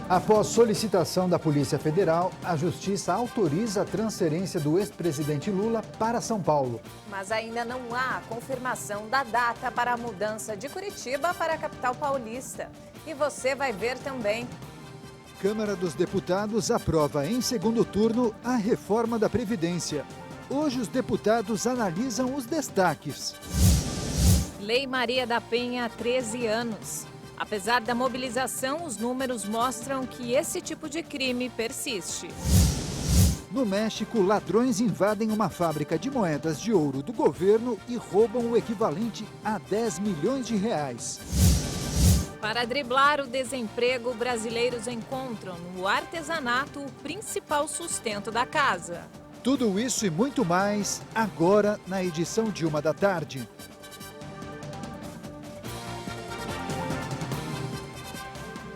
Após solicitação da Polícia Federal, a Justiça autoriza a transferência do ex-presidente Lula para São Paulo. Mas ainda não há confirmação da data para a mudança de Curitiba para a capital paulista. E você vai ver também. Câmara dos Deputados aprova em segundo turno a reforma da Previdência. Hoje os deputados analisam os destaques. Lei Maria da Penha há 13 anos. Apesar da mobilização, os números mostram que esse tipo de crime persiste. No México, ladrões invadem uma fábrica de moedas de ouro do governo e roubam o equivalente a 10 milhões de reais. Para driblar o desemprego, brasileiros encontram no artesanato o principal sustento da casa. Tudo isso e muito mais agora na edição de 1h.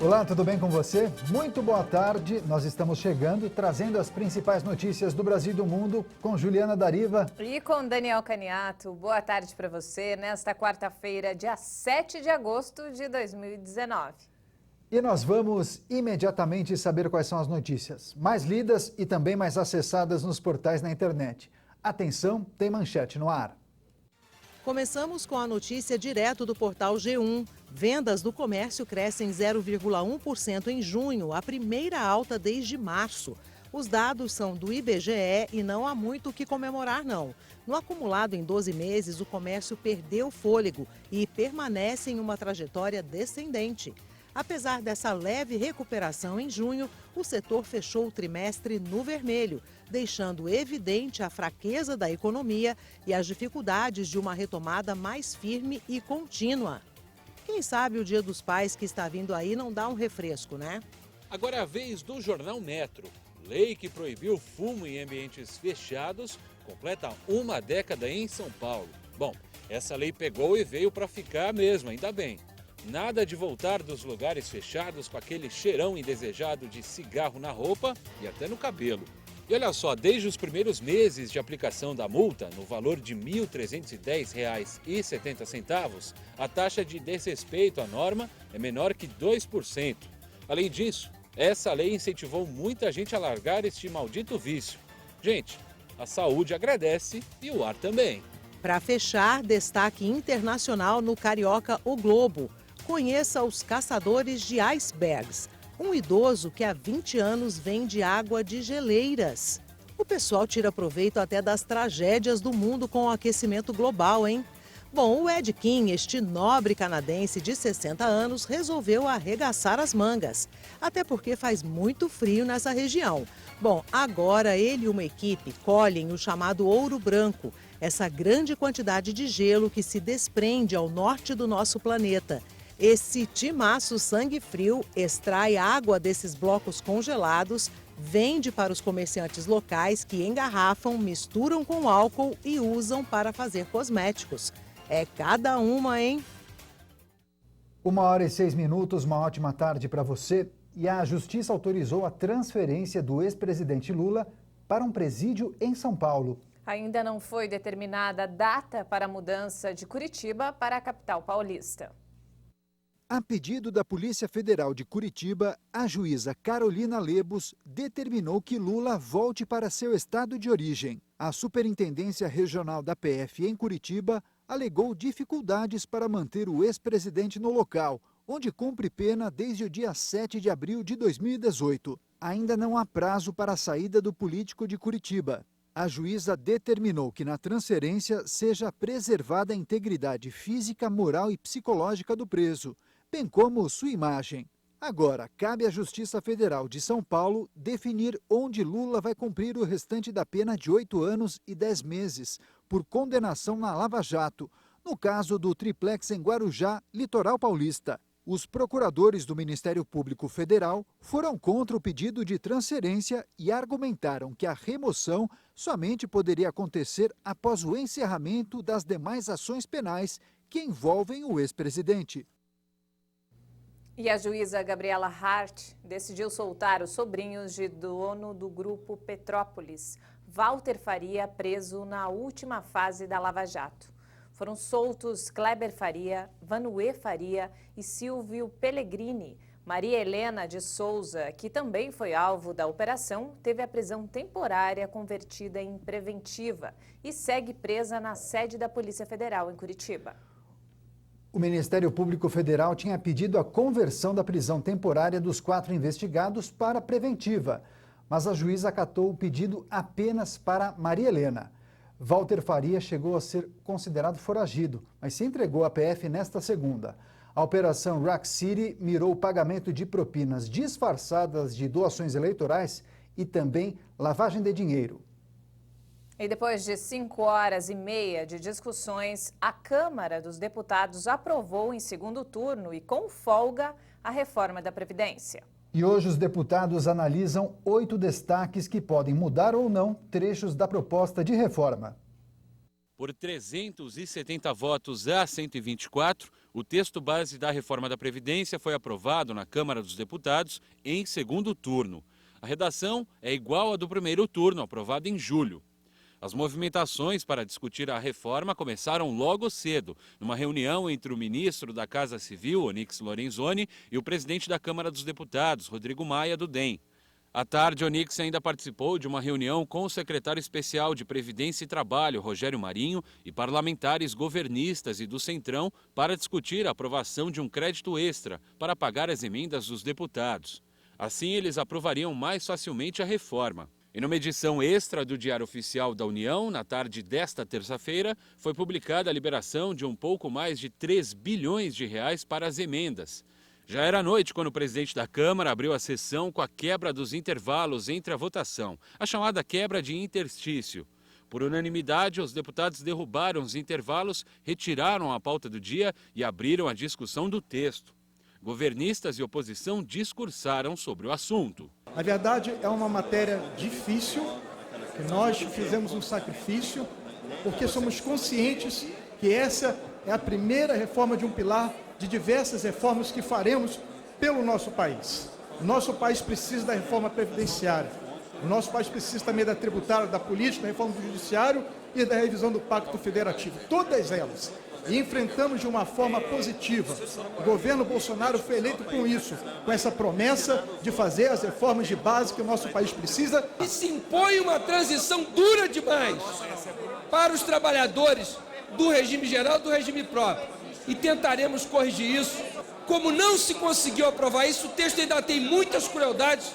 Olá, tudo bem com você? Muito boa tarde. Nós estamos chegando, trazendo as principais notícias do Brasil e do mundo com Juliana Dariva. E com Daniel Caniato. Boa tarde para você nesta quarta-feira, dia 7 de agosto de 2019. E nós vamos imediatamente saber quais são as notícias mais lidas e também mais acessadas nos portais na internet. Atenção, tem manchete no ar. Começamos com a notícia direto do portal G1. Vendas do comércio crescem 0,1% em junho, a primeira alta desde março. Os dados são do IBGE e não há muito o que comemorar, não. No acumulado em 12 meses, o comércio perdeu fôlego e permanece em uma trajetória descendente. Apesar dessa leve recuperação em junho, o setor fechou o trimestre no vermelho, deixando evidente a fraqueza da economia e as dificuldades de uma retomada mais firme e contínua. Quem sabe o Dia dos Pais que está vindo aí não dá um refresco, né? Agora é a vez do Jornal Metro. Lei que proibiu fumo em ambientes fechados completa uma década em São Paulo. Bom, essa lei pegou e veio para ficar mesmo, ainda bem. Nada de voltar dos lugares fechados com aquele cheirão indesejado de cigarro na roupa e até no cabelo. E olha só, desde os primeiros meses de aplicação da multa, no valor de R$ 1.310,70, a taxa de desrespeito à norma é menor que 2%. Além disso, essa lei incentivou muita gente a largar este maldito vício. Gente, a saúde agradece e o ar também. Para fechar, destaque internacional no Carioca O Globo. Conheça os caçadores de icebergs. Um idoso que há 20 anos vende água de geleiras. O pessoal tira proveito até das tragédias do mundo com o aquecimento global, hein? Bom, o Ed Kim, este nobre canadense de 60 anos, resolveu arregaçar as mangas. Até porque faz muito frio nessa região. Bom, agora ele e uma equipe colhem o chamado ouro branco, essa grande quantidade de gelo que se desprende ao norte do nosso planeta. Esse timaço sangue frio extrai água desses blocos congelados, vende para os comerciantes locais que engarrafam, misturam com álcool e usam para fazer cosméticos. É cada uma, hein? 1h06, uma ótima tarde para você. E a Justiça autorizou a transferência do ex-presidente Lula para um presídio em São Paulo. Ainda não foi determinada a data para a mudança de Curitiba para a capital paulista. A pedido da Polícia Federal de Curitiba, a juíza Carolina Lebos determinou que Lula volte para seu estado de origem. A Superintendência Regional da PF em Curitiba alegou dificuldades para manter o ex-presidente no local, onde cumpre pena desde o dia 7 de abril de 2018. Ainda não há prazo para a saída do político de Curitiba. A juíza determinou que na transferência seja preservada a integridade física, moral e psicológica do preso, bem como sua imagem. Agora, cabe à Justiça Federal de São Paulo definir onde Lula vai cumprir o restante da pena de 8 anos e 10 meses, por condenação na Lava Jato, no caso do triplex em Guarujá, litoral paulista. Os procuradores do Ministério Público Federal foram contra o pedido de transferência e argumentaram que a remoção somente poderia acontecer após o encerramento das demais ações penais que envolvem o ex-presidente. E a juíza Gabriela Hart decidiu soltar os sobrinhos de dono do grupo Petrópolis, Walter Faria, preso na última fase da Lava Jato. Foram soltos Kleber Faria, Vanuê Faria e Silvio Pellegrini, Maria Helena de Souza, que também foi alvo da operação, teve a prisão temporária convertida em preventiva e segue presa na sede da Polícia Federal em Curitiba. O Ministério Público Federal tinha pedido a conversão da prisão temporária dos 4 investigados para preventiva, mas a juíza acatou o pedido apenas para Maria Helena. Walter Faria chegou a ser considerado foragido, mas se entregou à PF nesta segunda. A Operação Rock City mirou o pagamento de propinas disfarçadas de doações eleitorais e também lavagem de dinheiro. E depois de 5 horas e meia de discussões, a Câmara dos Deputados aprovou em segundo turno e com folga a reforma da Previdência. E hoje os deputados analisam 8 destaques que podem mudar ou não trechos da proposta de reforma. Por 370 votos a 124, o texto base da reforma da Previdência foi aprovado na Câmara dos Deputados em segundo turno. A redação é igual à do primeiro turno, aprovado em julho. As movimentações para discutir a reforma começaram logo cedo, numa reunião entre o ministro da Casa Civil, Onyx Lorenzoni, e o presidente da Câmara dos Deputados, Rodrigo Maia, do DEM. À tarde, Onyx ainda participou de uma reunião com o secretário especial de Previdência e Trabalho, Rogério Marinho, e parlamentares governistas e do Centrão para discutir a aprovação de um crédito extra para pagar as emendas dos deputados. Assim, eles aprovariam mais facilmente a reforma. E numa edição extra do Diário Oficial da União, na tarde desta terça-feira, foi publicada a liberação de um pouco mais de 3 bilhões de reais para as emendas. Já era noite quando o presidente da Câmara abriu a sessão com a quebra dos intervalos entre a votação, a chamada quebra de interstício. Por unanimidade, os deputados derrubaram os intervalos, retiraram a pauta do dia e abriram a discussão do texto. Governistas e oposição discursaram sobre o assunto. Na verdade, é uma matéria difícil, que nós fizemos um sacrifício, porque somos conscientes que essa é a primeira reforma de um pilar de diversas reformas que faremos pelo nosso país. O nosso país precisa da reforma previdenciária, o nosso país precisa também da tributária, da política, da reforma do judiciário e da revisão do Pacto Federativo, todas elas. E enfrentamos de uma forma positiva. O governo Bolsonaro foi eleito com isso, com essa promessa de fazer as reformas de base que o nosso país precisa. E se impõe uma transição dura demais para os trabalhadores do regime geral e do regime próprio. E tentaremos corrigir isso. Como não se conseguiu aprovar isso, o texto ainda tem muitas crueldades,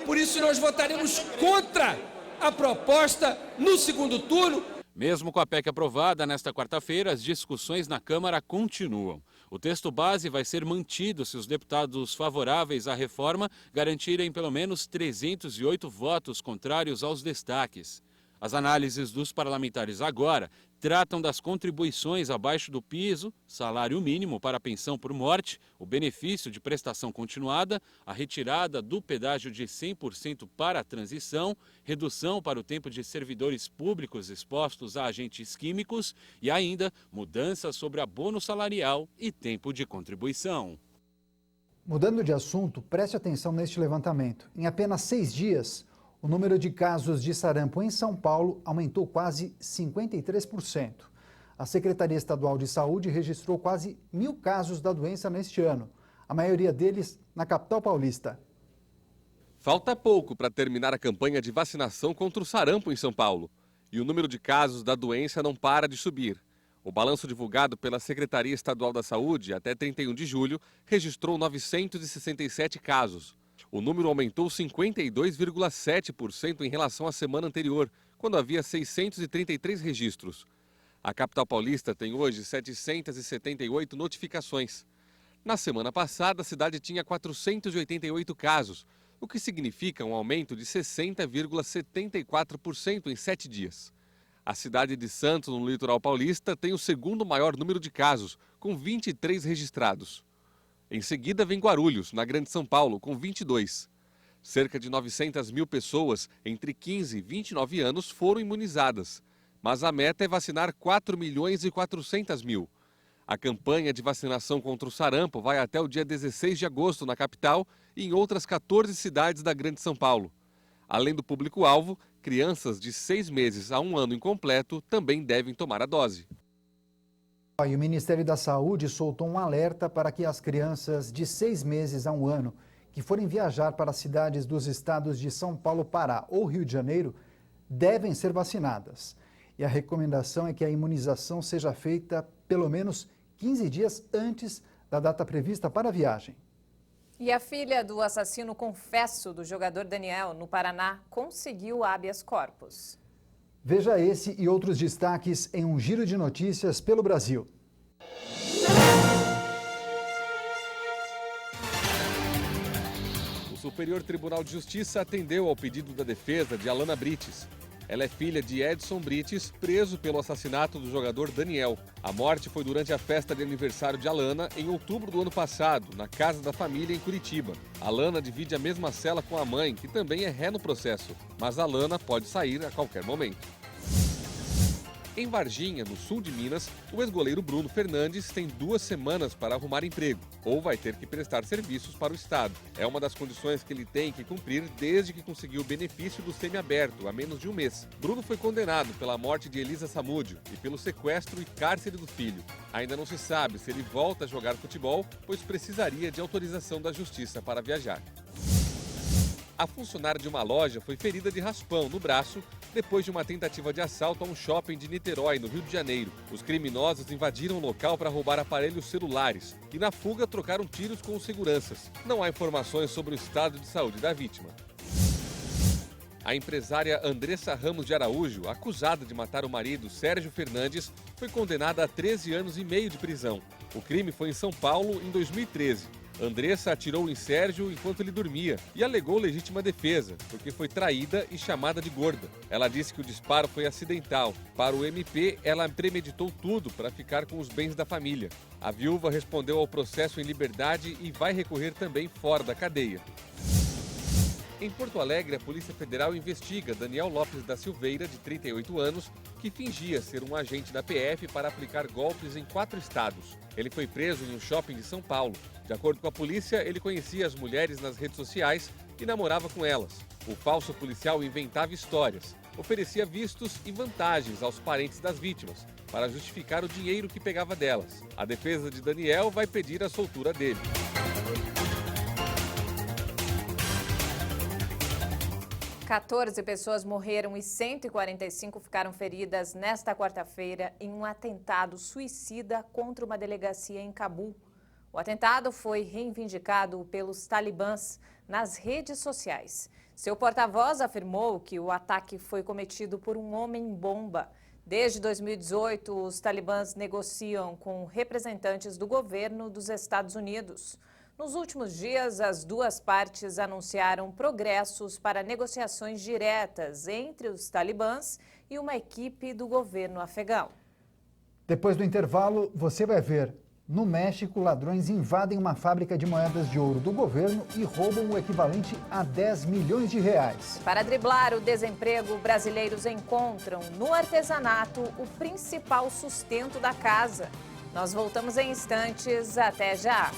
por isso nós votaremos contra a proposta no segundo turno. Mesmo com a PEC aprovada nesta quarta-feira, as discussões na Câmara continuam. O texto base vai ser mantido se os deputados favoráveis à reforma garantirem pelo menos 308 votos contrários aos destaques. As análises dos parlamentares agora tratam das contribuições abaixo do piso, salário mínimo para a pensão por morte, o benefício de prestação continuada, a retirada do pedágio de 100% para a transição, redução para o tempo de servidores públicos expostos a agentes químicos e ainda mudanças sobre abono salarial e tempo de contribuição. Mudando de assunto, preste atenção neste levantamento. Em apenas 6 dias, o número de casos de sarampo em São Paulo aumentou quase 53%. A Secretaria Estadual de Saúde registrou quase 1.000 casos da doença neste ano, a maioria deles na capital paulista. Falta pouco para terminar a campanha de vacinação contra o sarampo em São Paulo. E o número de casos da doença não para de subir. O balanço divulgado pela Secretaria Estadual da Saúde até 31 de julho registrou 967 casos. O número aumentou 52,7% em relação à semana anterior, quando havia 633 registros. A capital paulista tem hoje 778 notificações. Na semana passada, a cidade tinha 488 casos, o que significa um aumento de 60,74% em 7 dias. A cidade de Santos, no litoral paulista, tem o segundo maior número de casos, com 23 registrados. Em seguida vem Guarulhos, na Grande São Paulo, com 22. Cerca de 900 mil pessoas entre 15 e 29 anos foram imunizadas, mas a meta é vacinar 4.400.000. A campanha de vacinação contra o sarampo vai até o dia 16 de agosto na capital e em outras 14 cidades da Grande São Paulo. Além do público-alvo, crianças de 6 meses a 1 ano incompleto também devem tomar a dose. E o Ministério da Saúde soltou um alerta para que as crianças de 6 meses a 1 ano que forem viajar para as cidades dos estados de São Paulo, Pará ou Rio de Janeiro devem ser vacinadas. E a recomendação é que a imunização seja feita pelo menos 15 dias antes da data prevista para a viagem. E a filha do assassino confesso do jogador Daniel, no Paraná, conseguiu habeas corpus. Veja esse e outros destaques em um giro de notícias pelo Brasil. O Superior Tribunal de Justiça atendeu ao pedido da defesa de Alana Brites. Ela é filha de Edson Brites, preso pelo assassinato do jogador Daniel. A morte foi durante a festa de aniversário de Alana, em outubro do ano passado, na casa da família em Curitiba. Alana divide a mesma cela com a mãe, que também é ré no processo, mas Alana pode sair a qualquer momento. Em Varginha, no sul de Minas, o ex-goleiro Bruno Fernandes tem 2 semanas para arrumar emprego, ou vai ter que prestar serviços para o Estado. É uma das condições que ele tem que cumprir desde que conseguiu o benefício do semiaberto, há menos de um mês. Bruno foi condenado pela morte de Elisa Samúdio e pelo sequestro e cárcere do filho. Ainda não se sabe se ele volta a jogar futebol, pois precisaria de autorização da Justiça para viajar. A funcionária de uma loja foi ferida de raspão no braço depois de uma tentativa de assalto a um shopping de Niterói, no Rio de Janeiro. Os criminosos invadiram o local para roubar aparelhos celulares e, na fuga, trocaram tiros com os seguranças. Não há informações sobre o estado de saúde da vítima. A empresária Andressa Ramos de Araújo, acusada de matar o marido Sérgio Fernandes, foi condenada a 13 anos e meio de prisão. O crime foi em São Paulo em 2013. Andressa atirou em Sérgio enquanto ele dormia e alegou legítima defesa, porque foi traída e chamada de gorda. Ela disse que o disparo foi acidental. Para o MP, ela premeditou tudo para ficar com os bens da família. A viúva respondeu ao processo em liberdade e vai recorrer também fora da cadeia. Em Porto Alegre, a Polícia Federal investiga Daniel Lopes da Silveira, de 38 anos, que fingia ser um agente da PF para aplicar golpes em 4 estados. Ele foi preso em um shopping de São Paulo. De acordo com a polícia, ele conhecia as mulheres nas redes sociais e namorava com elas. O falso policial inventava histórias, oferecia vistos e vantagens aos parentes das vítimas, para justificar o dinheiro que pegava delas. A defesa de Daniel vai pedir a soltura dele. Quatorze pessoas morreram e 145 ficaram feridas nesta quarta-feira em um atentado suicida contra uma delegacia em Cabul. O atentado foi reivindicado pelos talibãs nas redes sociais. Seu porta-voz afirmou que o ataque foi cometido por um homem-bomba. Desde 2018, os talibãs negociam com representantes do governo dos Estados Unidos. Nos últimos dias, as duas partes anunciaram progressos para negociações diretas entre os talibãs e uma equipe do governo afegão. Depois do intervalo, você vai ver. No México, ladrões invadem uma fábrica de moedas de ouro do governo e roubam o equivalente a 10 milhões de reais. Para driblar o desemprego, brasileiros encontram no artesanato o principal sustento da casa. Nós voltamos em instantes. Até já!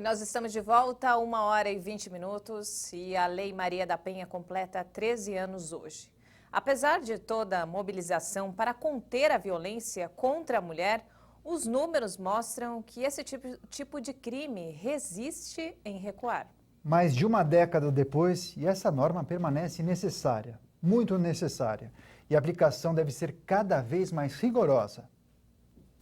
Nós estamos de volta a 1h20 e a Lei Maria da Penha completa 13 anos hoje. Apesar de toda a mobilização para conter a violência contra a mulher, os números mostram que esse tipo de crime resiste em recuar. Mais de uma década depois, e essa norma permanece necessária, muito necessária, e a aplicação deve ser cada vez mais rigorosa.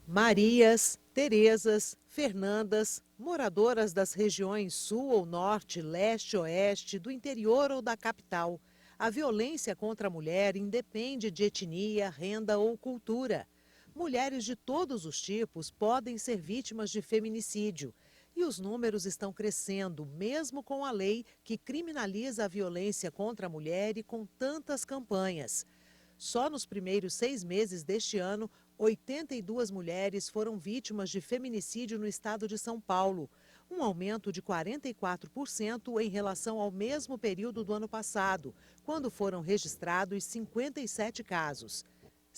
Marias, Terezas, Fernandas, moradoras das regiões sul ou norte, leste, oeste, do interior ou da capital. A violência contra a mulher independe de etnia, renda ou cultura. Mulheres de todos os tipos podem ser vítimas de feminicídio. E os números estão crescendo, mesmo com a lei que criminaliza a violência contra a mulher e com tantas campanhas. Só nos primeiros 6 meses deste ano, 82 mulheres foram vítimas de feminicídio no estado de São Paulo, um aumento de 44% em relação ao mesmo período do ano passado, quando foram registrados 57 casos.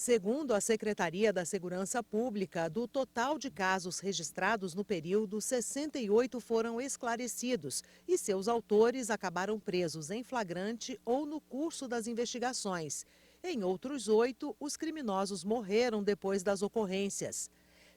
Segundo a Secretaria da Segurança Pública, do total de casos registrados no período, 68 foram esclarecidos e seus autores acabaram presos em flagrante ou no curso das investigações. Em outros 8, os criminosos morreram depois das ocorrências.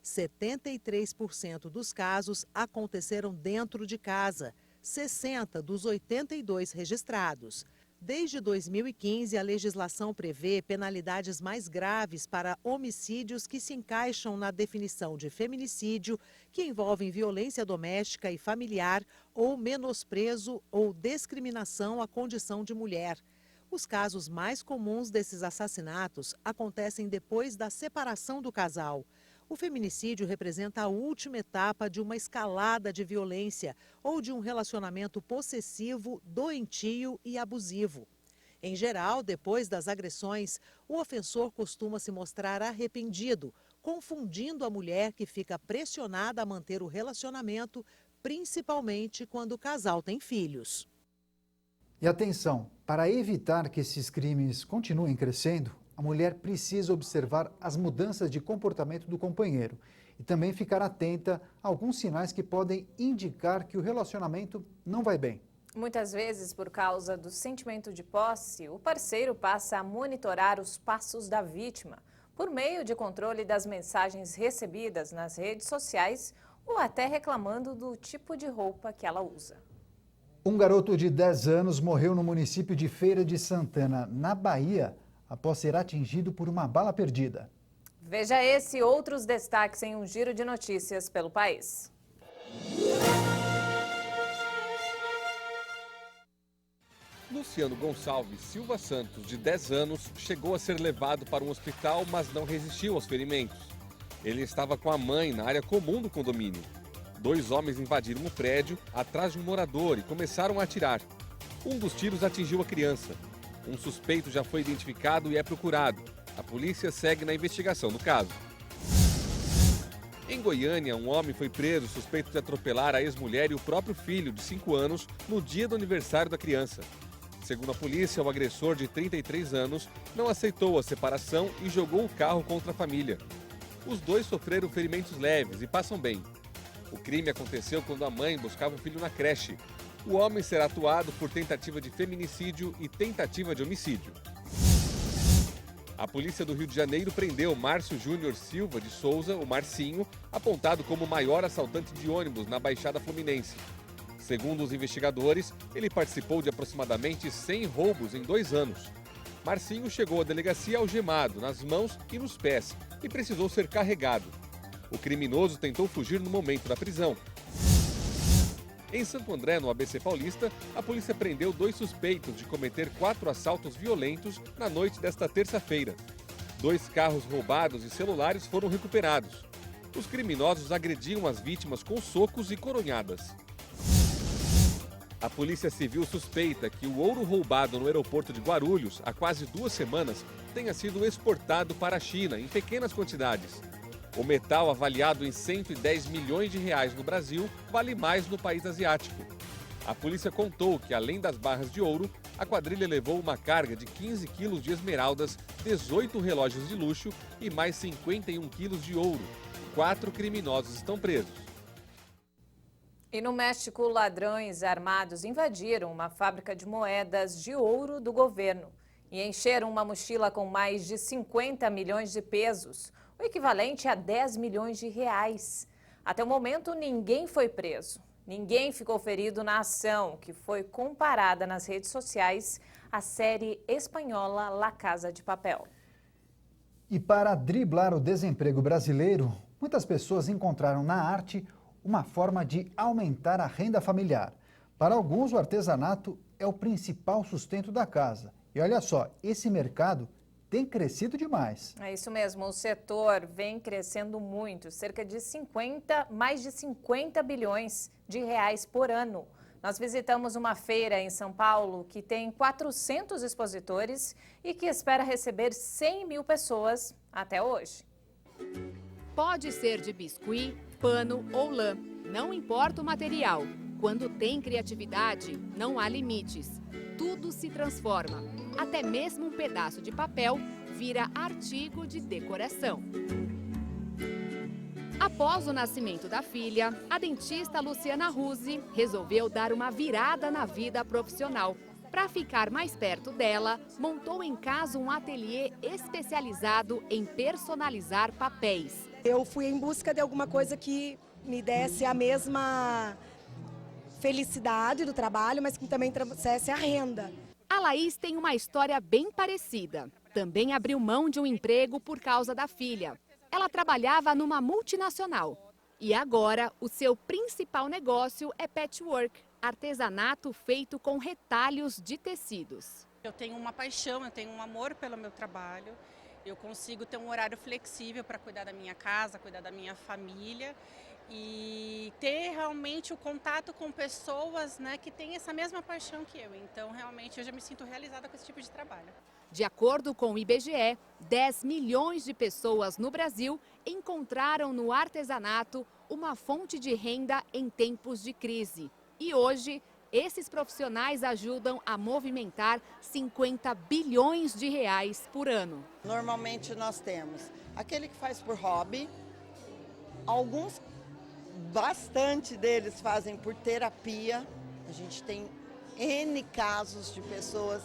73% dos casos aconteceram dentro de casa, 60 dos 82 registrados. Desde 2015, a legislação prevê penalidades mais graves para homicídios que se encaixam na definição de feminicídio, que envolvem violência doméstica e familiar ou menosprezo ou discriminação à condição de mulher. Os casos mais comuns desses assassinatos acontecem depois da separação do casal. O feminicídio representa a última etapa de uma escalada de violência ou de um relacionamento possessivo, doentio e abusivo. Em geral, depois das agressões, o ofensor costuma se mostrar arrependido, confundindo a mulher que fica pressionada a manter o relacionamento, principalmente quando o casal tem filhos. E atenção, para evitar que esses crimes continuem crescendo, a mulher precisa observar as mudanças de comportamento do companheiro e também ficar atenta a alguns sinais que podem indicar que o relacionamento não vai bem. Muitas vezes, por causa do sentimento de posse, o parceiro passa a monitorar os passos da vítima por meio de controle das mensagens recebidas nas redes sociais ou até reclamando do tipo de roupa que ela usa. Um garoto de 10 anos morreu no município de Feira de Santana, na Bahia, após ser atingido por uma bala perdida. Veja esse e outros destaques em um giro de notícias pelo país. Luciano Gonçalves Silva Santos, de 10 anos, chegou a ser levado para um hospital, mas não resistiu aos ferimentos. Ele estava com a mãe na área comum do condomínio. 2 homens invadiram o prédio atrás de um morador e começaram a atirar. Um dos tiros atingiu a criança. Um suspeito já foi identificado e é procurado. A polícia segue na investigação do caso. Em Goiânia, um homem foi preso suspeito de atropelar a ex-mulher e o próprio filho, de 5 anos, no dia do aniversário da criança. Segundo a polícia, o agressor, de 33 anos, não aceitou a separação e jogou o carro contra a família. Os 2 sofreram ferimentos leves e passam bem. O crime aconteceu quando a mãe buscava o filho na creche. O homem será atuado por tentativa de feminicídio e tentativa de homicídio. A polícia do Rio de Janeiro prendeu Márcio Júnior Silva de Souza, o Marcinho, apontado como o maior assaltante de ônibus na Baixada Fluminense. Segundo os investigadores, ele participou de aproximadamente 100 roubos em 2 anos. Marcinho chegou à delegacia algemado nas mãos e nos pés e precisou ser carregado. O criminoso tentou fugir no momento da prisão. Em Santo André, no ABC Paulista, a polícia prendeu 2 suspeitos de cometer 4 assaltos violentos na noite desta terça-feira. 2 carros roubados e celulares foram recuperados. Os criminosos agrediam as vítimas com socos e coronhadas. A Polícia Civil suspeita que o ouro roubado no aeroporto de Guarulhos há quase 2 semanas tenha sido exportado para a China em pequenas quantidades. O metal, avaliado em 110 milhões de reais no Brasil, vale mais no país asiático. A polícia contou que, além das barras de ouro, a quadrilha levou uma carga de 15 quilos de esmeraldas, 18 relógios de luxo e mais 51 quilos de ouro. 4 criminosos estão presos. E no México, ladrões armados invadiram uma fábrica de moedas de ouro do governo e encheram uma mochila com mais de 50 milhões de pesos, o equivalente a 10 milhões de reais. Até o momento, ninguém foi preso. Ninguém ficou ferido na ação, que foi comparada nas redes sociais à série espanhola La Casa de Papel. E para driblar o desemprego brasileiro, muitas pessoas encontraram na arte uma forma de aumentar a renda familiar. Para alguns, o artesanato é o principal sustento da casa. E olha só, esse mercado tem crescido demais. É isso mesmo, o setor vem crescendo muito, cerca de mais de 50 bilhões de reais por ano. Nós visitamos uma feira em São Paulo que tem 400 expositores e que espera receber 100 mil pessoas até hoje. Pode ser de biscuit, pano ou lã, não importa o material. Quando tem criatividade, não há limites. Tudo se transforma. Até mesmo um pedaço de papel vira artigo de decoração. Após o nascimento da filha, a dentista Luciana Ruzzi resolveu dar uma virada na vida profissional. Para ficar mais perto dela, montou em casa um ateliê especializado em personalizar papéis. Eu fui em busca de alguma coisa que me desse a mesma felicidade do trabalho, mas que também trouxesse a renda. A Laís tem uma história bem parecida. Também abriu mão de um emprego por causa da filha. Ela trabalhava numa multinacional. E agora, o seu principal negócio é patchwork, artesanato feito com retalhos de tecidos. Eu tenho uma paixão, eu tenho um amor pelo meu trabalho. Eu consigo ter um horário flexível para cuidar da minha casa, cuidar da minha família e ter realmente o contato com pessoas, né, que têm essa mesma paixão que eu. Então, realmente, eu já me sinto realizada com esse tipo de trabalho. De acordo com o IBGE, 10 milhões de pessoas no Brasil encontraram no artesanato uma fonte de renda em tempos de crise. E hoje, esses profissionais ajudam a movimentar 50 bilhões de reais por ano. Normalmente nós temos aquele que faz por hobby, alguns, bastante deles fazem por terapia. A gente tem N casos de pessoas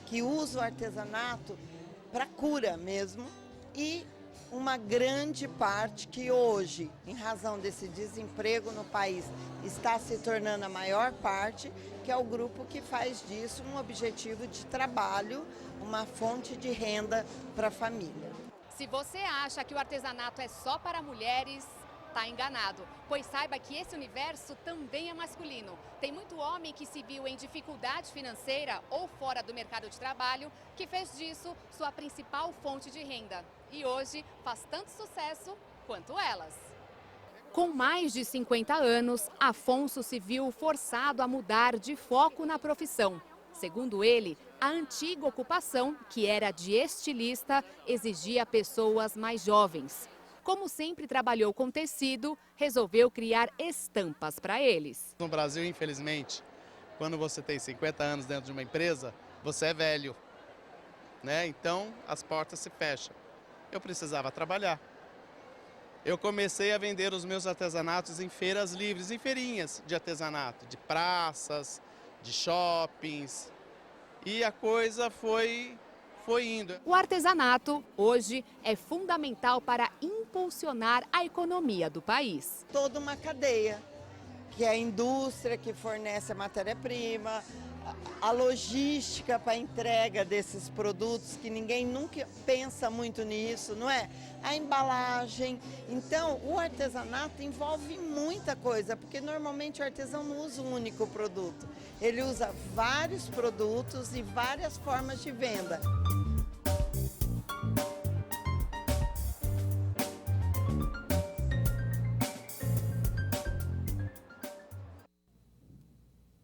que usam o artesanato para cura mesmo, e uma grande parte que hoje, em razão desse desemprego no país, está se tornando a maior parte, que é o grupo que faz disso um objetivo de trabalho, uma fonte de renda para a família. Se você acha que o artesanato é só para mulheres, está enganado, pois saiba que esse universo também é masculino. Tem muito homem que se viu em dificuldade financeira ou fora do mercado de trabalho, que fez disso sua principal fonte de renda. E hoje faz tanto sucesso quanto elas. Com mais de 50 anos, Afonso se viu forçado a mudar de foco na profissão. Segundo ele, a antiga ocupação, que era de estilista, exigia pessoas mais jovens. Como sempre trabalhou com tecido, resolveu criar estampas para eles. No Brasil, infelizmente, quando você tem 50 anos dentro de uma empresa, você é velho, né? Então as portas se fecham. Eu precisava trabalhar. Eu comecei a vender os meus artesanatos em feiras livres, em feirinhas de artesanato, de praças, de shoppings, e a coisa foi indo. O artesanato, hoje, é fundamental para impulsionar a economia do país. Toda uma cadeia, que é a indústria que fornece a matéria-prima, a logística para a entrega desses produtos, que ninguém nunca pensa muito nisso, não é? A embalagem. Então, o artesanato envolve muita coisa, porque normalmente o artesão não usa um único produto. Ele usa vários produtos e várias formas de venda.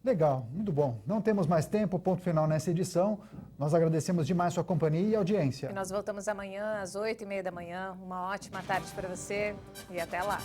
Legal, muito bom. Não temos mais tempo, ponto final nessa edição. Nós agradecemos demais sua companhia e audiência. E nós voltamos amanhã às 8h30 da manhã. Uma ótima tarde para você e até lá.